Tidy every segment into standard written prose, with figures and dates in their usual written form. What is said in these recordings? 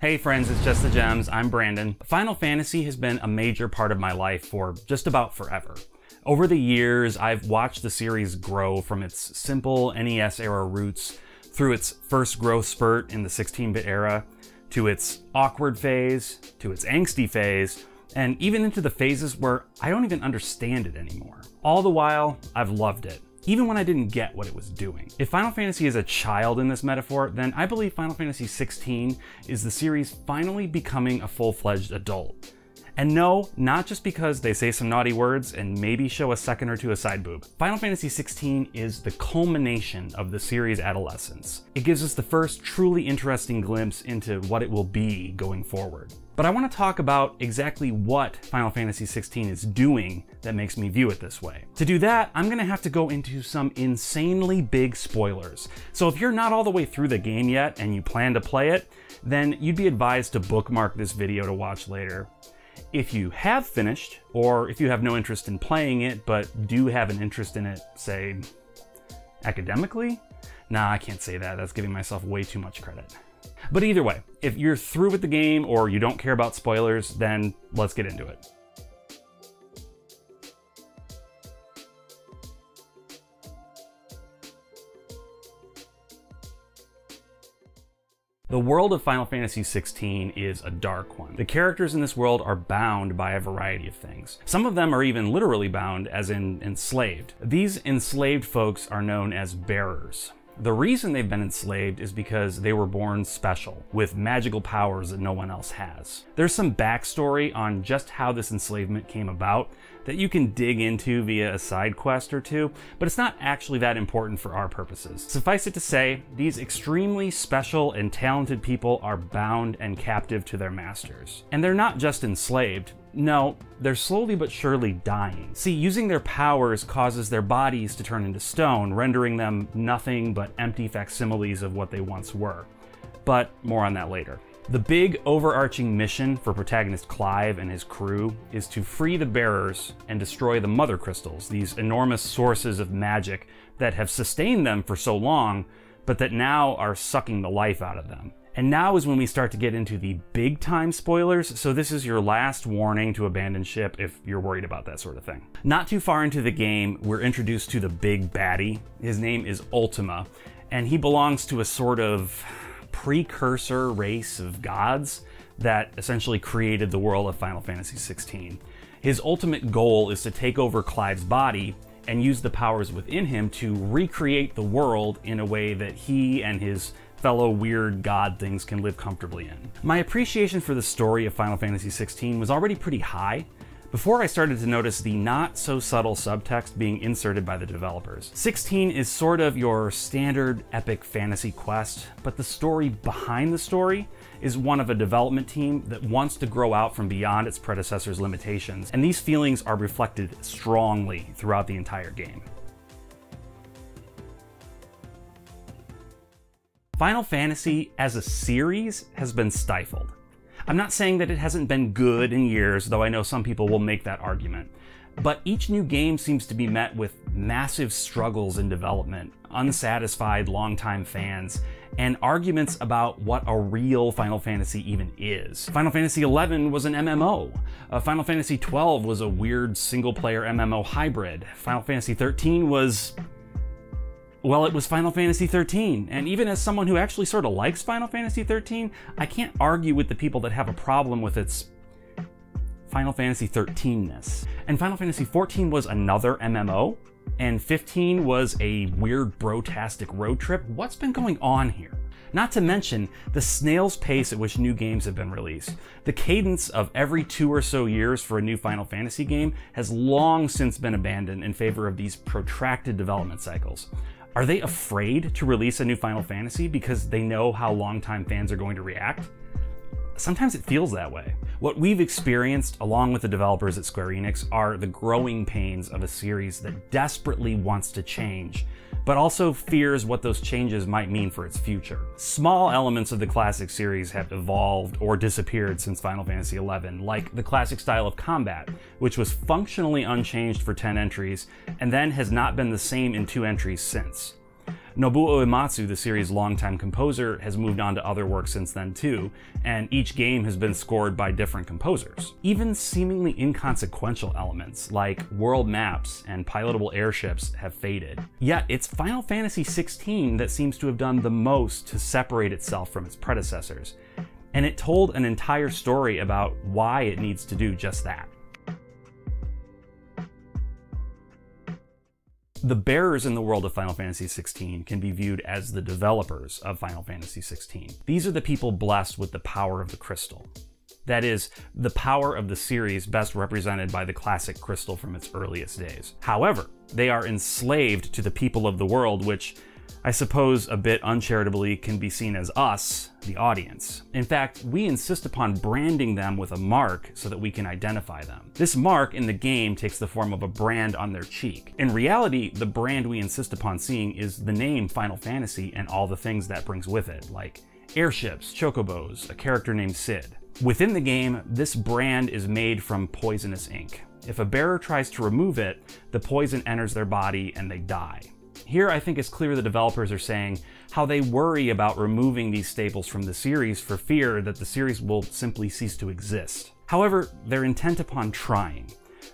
Hey friends, it's Just the Gems. I'm Brandon. Final Fantasy has been a major part of my life for just about forever. Over the years, I've watched the series grow from its simple NES-era roots through its first growth spurt in the 16-bit era, to its awkward phase, to its angsty phase, and even into the phases where I don't even understand it anymore. All the while, I've loved it, even when I didn't get what it was doing. If Final Fantasy is a child in this metaphor, then I believe Final Fantasy 16 is the series finally becoming a full-fledged adult. And no, not just because they say some naughty words and maybe show a second or two of side boob. Final Fantasy 16 is the culmination of the series' adolescence. It gives us the first truly interesting glimpse into what it will be going forward. But I want to talk about exactly what Final Fantasy 16 is doing that makes me view it this way. To do that, I'm going to have to go into some insanely big spoilers. So if you're not all the way through the game yet and you plan to play it, then you'd be advised to bookmark this video to watch later. If you have finished, or if you have no interest in playing it but do have an interest in it, say, academically? Nah, I can't say that. That's giving myself way too much credit. But either way, if you're through with the game or you don't care about spoilers, then let's get into it. The world of Final Fantasy XVI is a dark one. The characters in this world are bound by a variety of things. Some of them are even literally bound, as in enslaved. These enslaved folks are known as bearers. The reason they've been enslaved is because they were born special, with magical powers that no one else has. There's some backstory on just how this enslavement came about that you can dig into via a side quest or two, but it's not actually that important for our purposes. Suffice it to say, these extremely special and talented people are bound and captive to their masters. And they're not just enslaved. No, they're slowly but surely dying. See, using their powers causes their bodies to turn into stone, rendering them nothing but empty facsimiles of what they once were. But more on that later. The big overarching mission for protagonist Clive and his crew is to free the bearers and destroy the mother crystals, these enormous sources of magic that have sustained them for so long, but that now are sucking the life out of them. And now is when we start to get into the big time spoilers, so this is your last warning to abandon ship if you're worried about that sort of thing. Not too far into the game, we're introduced to the big baddie. His name is Ultima, and he belongs to a sort of precursor race of gods that essentially created the world of Final Fantasy XVI. His ultimate goal is to take over Clive's body and use the powers within him to recreate the world in a way that he and his fellow weird god things can live comfortably in. My appreciation for the story of Final Fantasy XVI was already pretty high before I started to notice the not so subtle subtext being inserted by the developers. 16 is sort of your standard epic fantasy quest, but the story behind the story is one of a development team that wants to grow out from beyond its predecessor's limitations, and these feelings are reflected strongly throughout the entire game. Final Fantasy as a series has been stifled. I'm not saying that it hasn't been good in years, though I know some people will make that argument. But each new game seems to be met with massive struggles in development, unsatisfied longtime fans, and arguments about what a real Final Fantasy even is. Final Fantasy XI was an MMO. Final Fantasy XII was a weird single-player MMO hybrid. Final Fantasy XIII was... well, it was Final Fantasy XIII, and even as someone who actually sort of likes Final Fantasy XIII, I can't argue with the people that have a problem with its Final Fantasy XIII-ness. And Final Fantasy XIV was another MMO, and 15 was a weird bro-tastic road trip. What's been going on here? Not to mention the snail's pace at which new games have been released. The cadence of every 2 or so years for a new Final Fantasy game has long since been abandoned in favor of these protracted development cycles. Are they afraid to release a new Final Fantasy because they know how longtime fans are going to react? Sometimes it feels that way. What we've experienced, along with the developers at Square Enix, are the growing pains of a series that desperately wants to change, but also fears what those changes might mean for its future. Small elements of the classic series have evolved or disappeared since Final Fantasy XI, like the classic style of combat, which was functionally unchanged for 10 entries, and then has not been the same in 2 entries since. Nobuo Uematsu, the series' longtime composer, has moved on to other work since then too, and each game has been scored by different composers. Even seemingly inconsequential elements like world maps and pilotable airships have faded. Yet it's Final Fantasy XVI that seems to have done the most to separate itself from its predecessors, and it told an entire story about why it needs to do just that. The bearers in the world of Final Fantasy XVI can be viewed as the developers of Final Fantasy XVI. These are the people blessed with the power of the crystal. That is, the power of the series best represented by the classic crystal from its earliest days. However, they are enslaved to the people of the world, which I suppose a bit uncharitably can be seen as us, the audience. In fact, we insist upon branding them with a mark so that we can identify them. This mark in the game takes the form of a brand on their cheek. In reality, the brand we insist upon seeing is the name Final Fantasy and all the things that brings with it, like airships, chocobos, a character named Cid. Within the game, this brand is made from poisonous ink. If a bearer tries to remove it, the poison enters their body and they die. Here, I think it's clear the developers are saying how they worry about removing these staples from the series for fear that the series will simply cease to exist. However, they're intent upon trying.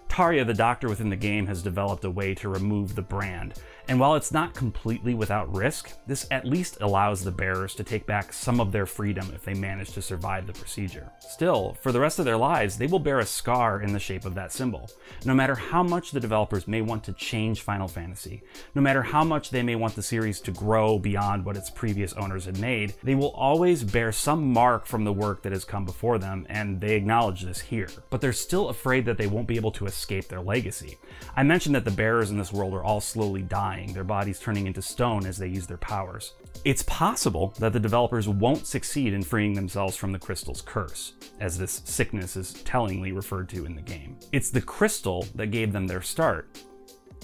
Tarja, the doctor within the game, has developed a way to remove the brand, and while it's not completely without risk, this at least allows the bearers to take back some of their freedom if they manage to survive the procedure. Still, for the rest of their lives, they will bear a scar in the shape of that symbol. No matter how much the developers may want to change Final Fantasy, no matter how much they may want the series to grow beyond what its previous owners had made, they will always bear some mark from the work that has come before them, and they acknowledge this here. But they're still afraid that they won't be able to escape their legacy. I mentioned that the bearers in this world are all slowly dying, their bodies turning into stone as they use their powers. It's possible that the developers won't succeed in freeing themselves from the crystal's curse, as this sickness is tellingly referred to in the game. It's the crystal that gave them their start,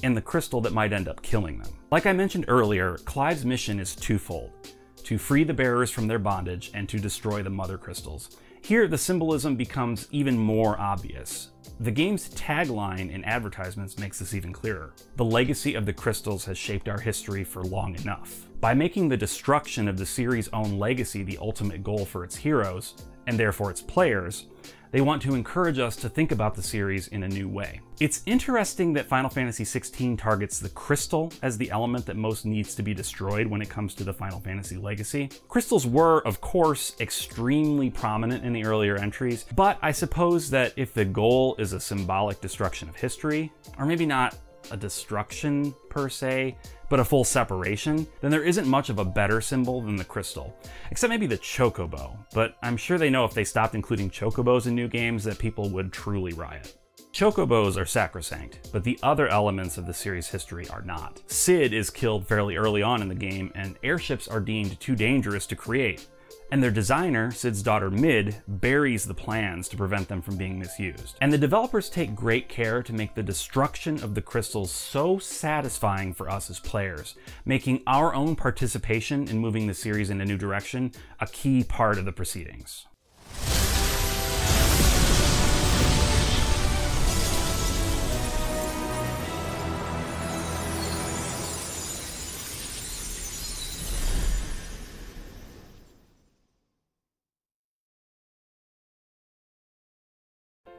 and the crystal that might end up killing them. Like I mentioned earlier, Clive's mission is twofold: to free the bearers from their bondage and to destroy the mother crystals. Here, the symbolism becomes even more obvious. The game's tagline in advertisements makes this even clearer. The legacy of the crystals has shaped our history for long enough. By making the destruction of the series' own legacy the ultimate goal for its heroes, and therefore its players, they want to encourage us to think about the series in a new way. It's interesting that Final Fantasy XVI targets the crystal as the element that most needs to be destroyed when it comes to the Final Fantasy legacy. Crystals were, of course, extremely prominent in the earlier entries, but I suppose that if the goal is a symbolic destruction of history, or maybe not a destruction per se, but a full separation, then there isn't much of a better symbol than the crystal. Except maybe the chocobo, but I'm sure they know if they stopped including chocobos in new games that people would truly riot. Chocobos are sacrosanct, but the other elements of the series' history are not. Cid is killed fairly early on in the game, and airships are deemed too dangerous to create. And their designer, Cid's daughter Mid, buries the plans to prevent them from being misused. And the developers take great care to make the destruction of the crystals so satisfying for us as players, making our own participation in moving the series in a new direction a key part of the proceedings.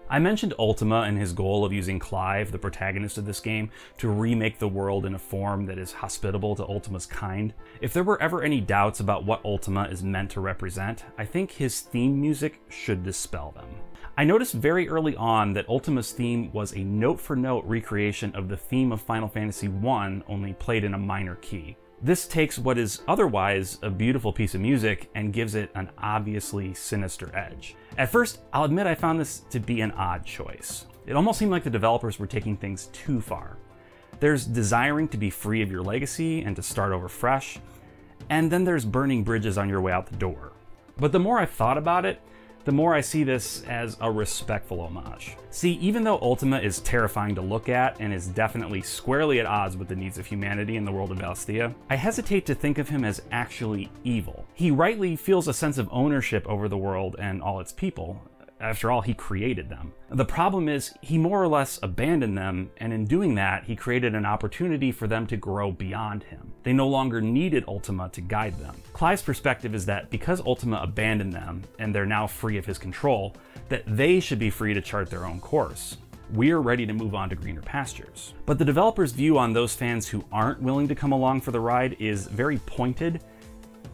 I mentioned Ultima and his goal of using Clive, the protagonist of this game, to remake the world in a form that is hospitable to Ultima's kind. If there were ever any doubts about what Ultima is meant to represent, I think his theme music should dispel them. I noticed very early on that Ultima's theme was a note-for-note recreation of the theme of Final Fantasy I, only played in a minor key. This takes what is otherwise a beautiful piece of music and gives it an obviously sinister edge. At first, I'll admit I found this to be an odd choice. It almost seemed like the developers were taking things too far. There's desiring to be free of your legacy and to start over fresh, and then there's burning bridges on your way out the door. But the more I've thought about it, the more I see this as a respectful homage. See, even though Ultima is terrifying to look at and is definitely squarely at odds with the needs of humanity in the world of Valestia, I hesitate to think of him as actually evil. He rightly feels a sense of ownership over the world and all its people. After all, he created them. The problem is, he more or less abandoned them, and in doing that, he created an opportunity for them to grow beyond him. They no longer needed Ultima to guide them. Clive's perspective is that because Ultima abandoned them, and they're now free of his control, that they should be free to chart their own course. We're ready to move on to greener pastures. But the developer's view on those fans who aren't willing to come along for the ride is very pointed,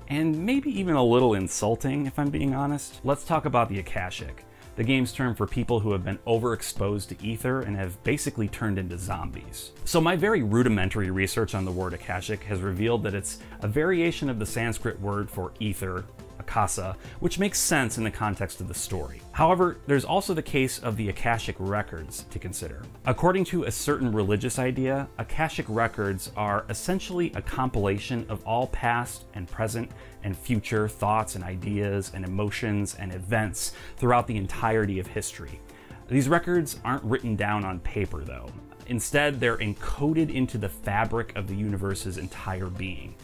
and maybe even a little insulting, if I'm being honest. Let's talk about the Akashic, the game's term for people who have been overexposed to ether and have basically turned into zombies. So my very rudimentary research on the word Akashic has revealed that it's a variation of the Sanskrit word for ether, Akasa, which makes sense in the context of the story. However, there's also the case of the Akashic records to consider. According to a certain religious idea, Akashic records are essentially a compilation of all past and present and future thoughts and ideas and emotions and events throughout the entirety of history. These records aren't written down on paper, though. Instead, they're encoded into the fabric of the universe's entire being.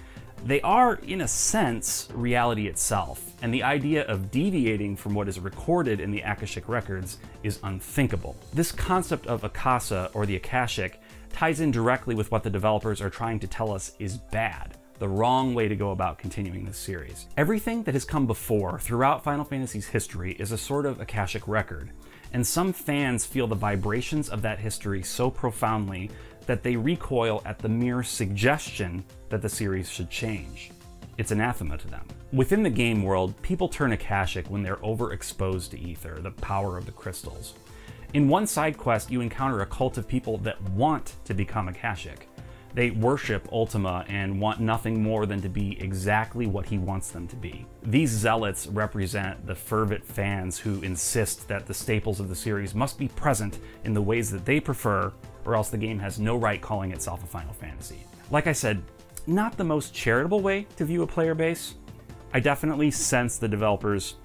They are, in a sense, reality itself, and the idea of deviating from what is recorded in the Akashic records is unthinkable. This concept of Akasa, or the Akashic, ties in directly with what the developers are trying to tell us is bad, the wrong way to go about continuing this series. Everything that has come before throughout Final Fantasy's history is a sort of Akashic record, and some fans feel the vibrations of that history so profoundly that they recoil at the mere suggestion that the series should change. It's anathema to them. Within the game world, people turn Akashic when they're overexposed to ether, the power of the crystals. In one side quest, you encounter a cult of people that want to become Akashic. They worship Ultima and want nothing more than to be exactly what he wants them to be. These zealots represent the fervent fans who insist that the staples of the series must be present in the ways that they prefer, or else the game has no right calling itself a Final Fantasy. Like I said, not the most charitable way to view a player base. I definitely sense the developers'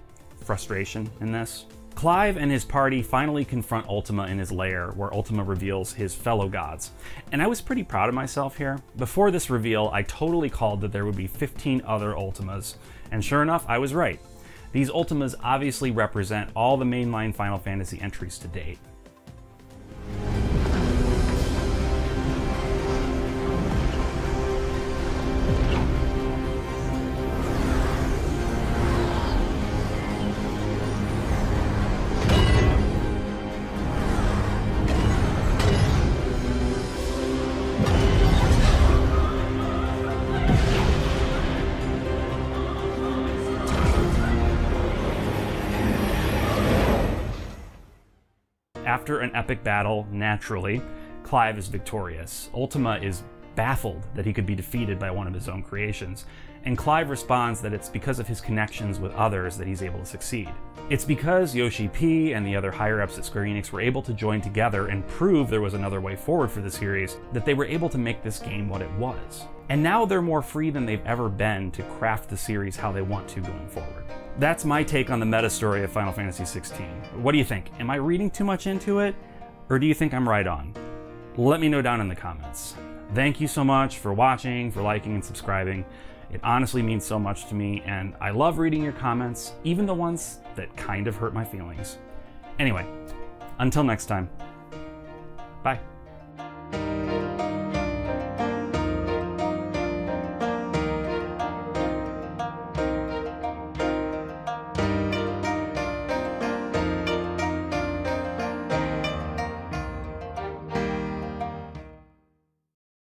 frustration in this. Clive and his party finally confront Ultima in his lair, where Ultima reveals his fellow gods. And I was pretty proud of myself here. Before this reveal, I totally called that there would be 15 other Ultimas, and sure enough, I was right. These Ultimas obviously represent all the mainline Final Fantasy entries to date. After an epic battle, naturally, Clive is victorious. Ultima is baffled that he could be defeated by one of his own creations, and Clive responds that it's because of his connections with others that he's able to succeed. It's because Yoshi P and the other higher-ups at Square Enix were able to join together and prove there was another way forward for the series that they were able to make this game what it was. And now they're more free than they've ever been to craft the series how they want to going forward. That's my take on the meta story of Final Fantasy XVI. What do you think? Am I reading too much into it? Or do you think I'm right on? Let me know down in the comments. Thank you so much for watching, for liking and subscribing. It honestly means so much to me, and I love reading your comments, even the ones that kind of hurt my feelings. Anyway, until next time, bye.